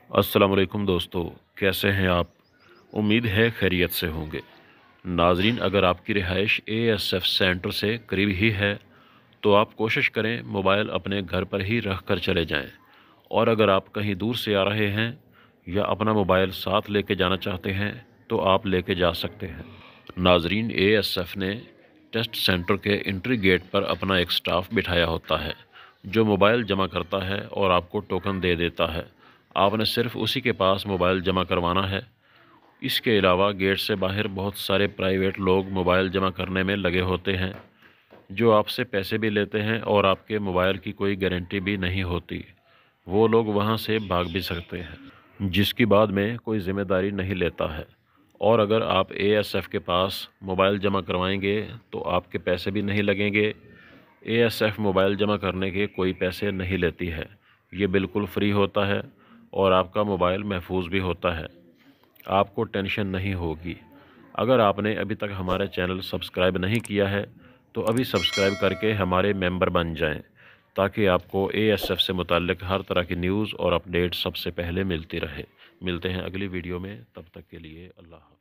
अस्सलाम वालेकुम दोस्तों, कैसे हैं आप? उम्मीद है खैरियत से होंगे। नाज़रीन, अगर आपकी रिहाइश एएसएफ सेंटर से करीब ही है तो आप कोशिश करें मोबाइल अपने घर पर ही रख कर चले जाएं। और अगर आप कहीं दूर से आ रहे हैं या अपना मोबाइल साथ लेके जाना चाहते हैं तो आप लेके जा सकते हैं। नाज़रीन, एएसएफ ने टेस्ट सेंटर के एंट्री गेट पर अपना एक स्टाफ बिठाया होता है जो मोबाइल जमा करता है और आपको टोकन दे देता है। आपने सिर्फ उसी के पास मोबाइल जमा करवाना है। इसके अलावा गेट से बाहर बहुत सारे प्राइवेट लोग मोबाइल जमा करने में लगे होते हैं जो आपसे पैसे भी लेते हैं और आपके मोबाइल की कोई गारंटी भी नहीं होती। वो लोग वहाँ से भाग भी सकते हैं जिसकी बाद में कोई ज़िम्मेदारी नहीं लेता है। और अगर आप एएसएफ के पास मोबाइल जमा करवाएंगे तो आपके पैसे भी नहीं लगेंगे। एएसएफ मोबाइल जमा करने के कोई पैसे नहीं लेती है, ये बिल्कुल फ्री होता है और आपका मोबाइल महफूज भी होता है। आपको टेंशन नहीं होगी। अगर आपने अभी तक हमारा चैनल सब्सक्राइब नहीं किया है तो अभी सब्सक्राइब करके हमारे मेंबर बन जाएं ताकि आपको एएसएफ से मुताल्लिक हर तरह की न्यूज़ और अपडेट सबसे पहले मिलती रहे। मिलते हैं अगली वीडियो में, तब तक के लिए अल्लाह हाफ़िज़।